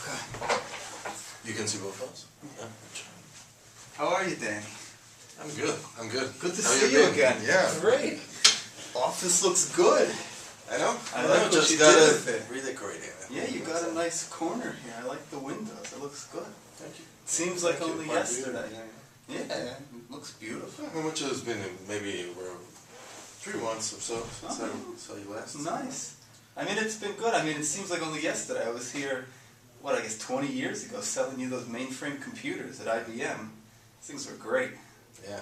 Okay. You can see both of us? Yeah. How are you, Danny? I'm good. I'm good. Good to How see you been? again. Yeah. Great. Office looks good. I know. I like what just you got did to with it. redecorate it. Yeah, you got a nice corner here. I like the windows. It looks good. Thank you. Seems like Thank you. only Quite yesterday. beautiful. Yeah, it looks beautiful. How much has been? Maybe 3 months or so since I saw you last. Nice. I mean, it's been good. I mean, it seems like only yesterday. I was here, what, I guess 20 years ago, selling you those mainframe computers at IBM. Things were great. Yeah.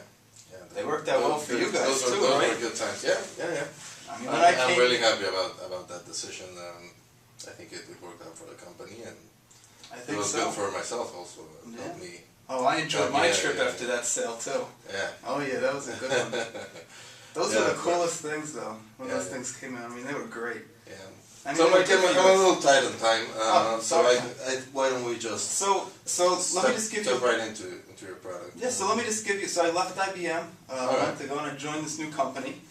They worked out well for you guys too, those right? were good times. Yeah. I mean, I'm really happy about that decision. I think it worked out for the company, and I think it was so. good for myself also. It helped me. Oh, I enjoyed my trip after that sale too. Yeah. Oh yeah, that was a good one. Those were the coolest things though, when those things came out. I mean, they were great. Yeah. I mean, So I'm a little tight on time, so why don't we just so let me just give you right into your product. Yeah, so let me just give you. So I left IBM a month ago, and I joined this new company.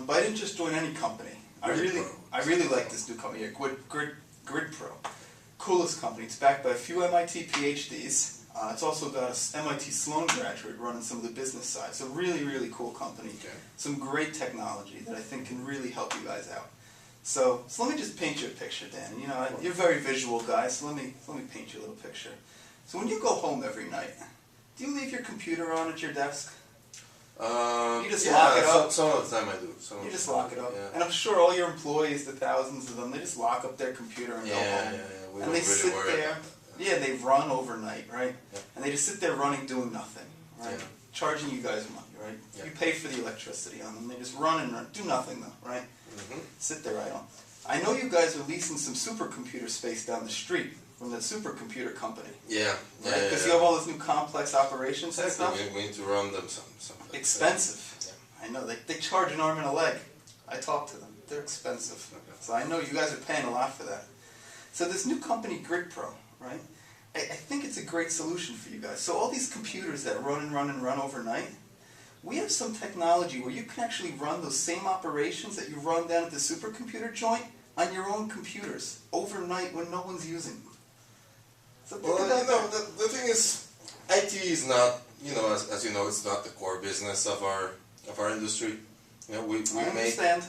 But I didn't just join any company. I really like this new company, Grid Pro. Coolest company. It's backed by a few MIT PhDs. It's also got an MIT Sloan graduate running some of the business side. So really cool company. Okay. Some great technology that I think can really help you guys out. So let me just paint you a picture, Dan. You know, you're a very visual guy, so let me paint you a little picture. So when you go home every night, do you leave your computer on at your desk? You just lock it up? Some of the time I do. You just lock it up? Yeah. And I'm sure all your employees, the thousands of them, they just lock up their computer and go home. We and they sit there. Yeah, they run overnight, right? Yeah. And they just sit there running, doing nothing, right? Yeah. Charging you guys money, right? Yeah. You pay for the electricity on them. They just run and run, do nothing though, right? Mm-hmm. Sit there idle. I know you guys are leasing some supercomputer space down the street from the supercomputer company. Yeah. Right? Because you have all those new complex operations and stuff. We need to run them some Expensive. Yeah. I know. They charge an arm and a leg. I talk to them. They're expensive. Okay. So I know you guys are paying a lot for that. So this new company, Grid Pro, right? I think it's a great solution for you guys. So all these computers that run overnight, we have some technology where you can actually run those same operations that you run down at the supercomputer joint on your own computers overnight when no one's using them. So think about that. The thing is, IT is not, as you know, it's not the core business of our industry. You know, we understand.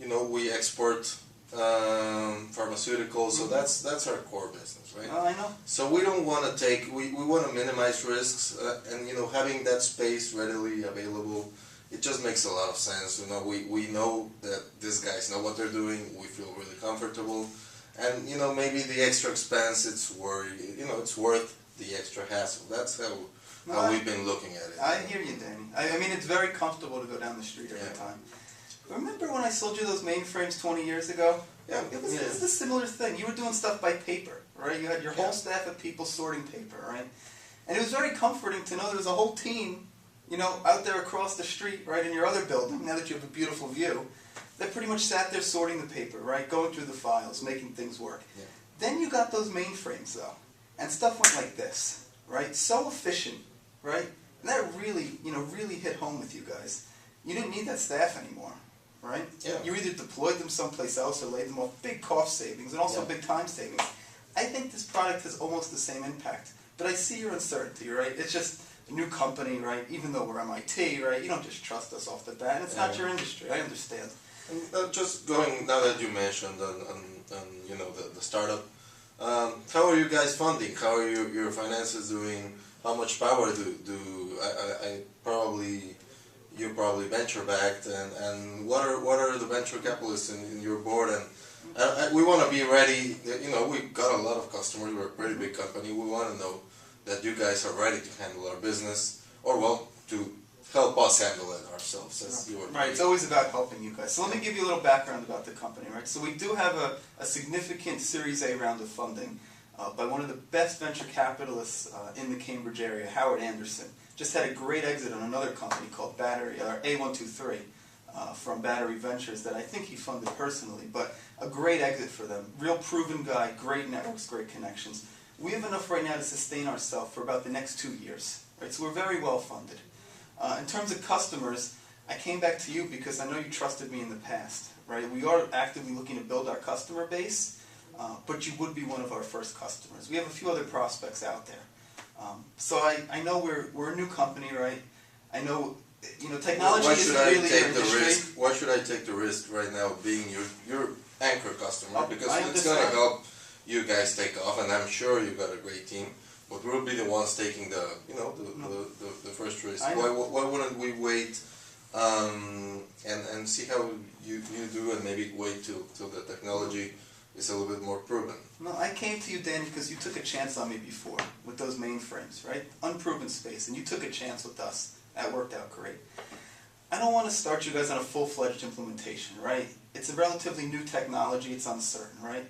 We export pharmaceuticals, so that's our core business, right? Oh, I know. So we don't want to we want to minimize risks, and having that space readily available, it just makes a lot of sense. We know that these guys know what they're doing. We feel really comfortable, and maybe the extra expense, it's worth the extra hassle. That's how we've been looking at it. I hear you, Danny. I mean, it's very comfortable to go down the street every time. Remember when I sold you those mainframes 20 years ago? Yeah. It was a similar thing. You were doing stuff by paper, right? You had your whole staff of people sorting paper, right? And it was very comforting to know there was a whole team, out there across the street, right, in your other building, now that you have a beautiful view, that pretty much sat there sorting the paper, right, going through the files, making things work. Yeah. Then you got those mainframes, though, and stuff went like this, right? So efficient, right? And that really hit home with you guys. You didn't need that staff anymore. Right? Yeah. You either deployed them someplace else or laid them off. Big cost savings and also big time savings. I think this product has almost the same impact. But I see your uncertainty, right? It's just a new company, right? Even though we're MIT, right? You don't just trust us off the bat. And it's not your industry. I understand. And just going, now that you mentioned the startup, how are you guys funding? How are your finances doing? How much power you're probably venture backed, and what are the venture capitalists in your board? And we want to be ready. We've got a lot of customers. We're a pretty big company. We want to know that you guys are ready to handle our business, or to help us handle it ourselves. Right. It's always about helping you guys. So let me give you a little background about the company. Right. So we do have a significant Series A round of funding by one of the best venture capitalists in the Cambridge area, Howard Anderson. Just had a great exit on another company called A123 from Battery Ventures that I think he funded personally, but a great exit for them. Real proven guy, great networks, great connections. We have enough right now to sustain ourselves for about the next 2 years. Right? So we're very well funded. In terms of customers, I came back to you because I know you trusted me in the past. Right? We are actively looking to build our customer base. but you would be one of our first customers. We have a few other prospects out there. So I know we're a new company, right? I know, technology isn't really your industry. Why should I take the risk right now being your anchor customer? Because it's going to help you guys take off, and I'm sure you've got a great team. But we'll be the ones taking the first risk. Why wouldn't we wait and see how you do, and maybe wait till the technology is a little bit more proven? No, I came to you, Danny, because you took a chance on me before with those mainframes, right? Unproven space, and you took a chance with us. That worked out great. I don't want to start you guys on a full-fledged implementation, right? It's a relatively new technology. It's uncertain, right?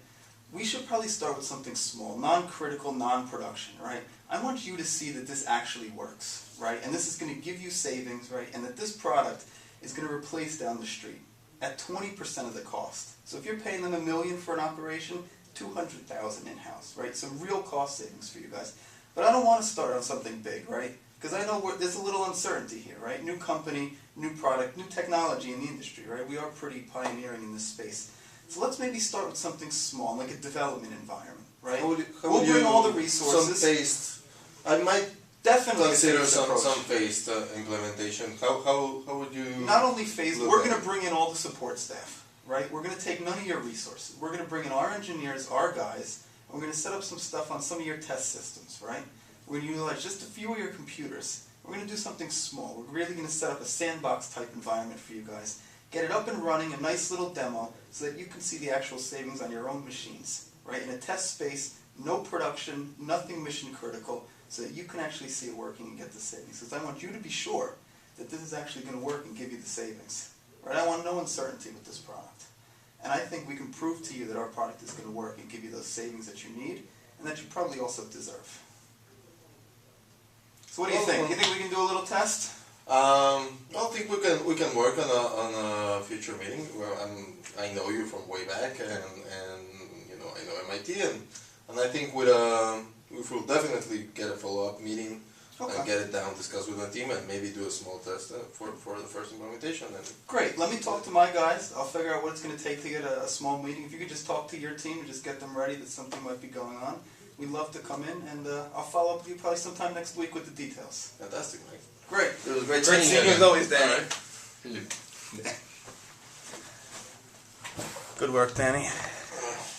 We should probably start with something small, non-critical, non-production, right? I want you to see that this actually works, right? And this is going to give you savings, right? And that this product is going to replace down the street at 20% of the cost. So if you're paying them $1 million for an operation, $200,000 in-house, right? Some real cost savings for you guys. But I don't want to start on something big, right? Because I know there's a little uncertainty here, right? New company, new product, new technology in the industry, right? We are pretty pioneering in this space. So let's maybe start with something small, like a development environment, right? We'll bring all the resources. Some phased, I might definitely consider some phased implementation. How would you? Not only phased, we're going to bring in all the support staff, right? We're going to take none of your resources. We're going to bring in our engineers, our guys, and we're going to set up some stuff on some of your test systems, right? We're going to utilize just a few of your computers. We're going to do something small. We're really going to set up a sandbox type environment for you guys. Get it up and running, a nice little demo, so that you can see the actual savings on your own machines, right? In a test space, no production, nothing mission critical, so that you can actually see it working and get the savings. Because I want you to be sure that this is actually going to work and give you the savings, right? I want no uncertainty with this product. And I think we can prove to you that our product is going to work and give you those savings that you need, and that you probably also deserve. So what do you think? You think we can do a little test? I think we can work on a future meeting. Well, I know you from way back, and I know MIT, and I think we will definitely get a follow-up meeting and get it down, discuss with the team, and maybe do a small test for the first implementation. Great. Let me talk to my guys. I'll figure out what it's going to take to get a small meeting. If you could just talk to your team and just get them ready that something might be going on. We'd love to come in, and I'll follow up with you probably sometime next week with the details. Fantastic, Mike. Great. It was great seeing you as always, Danny. Good work, Danny.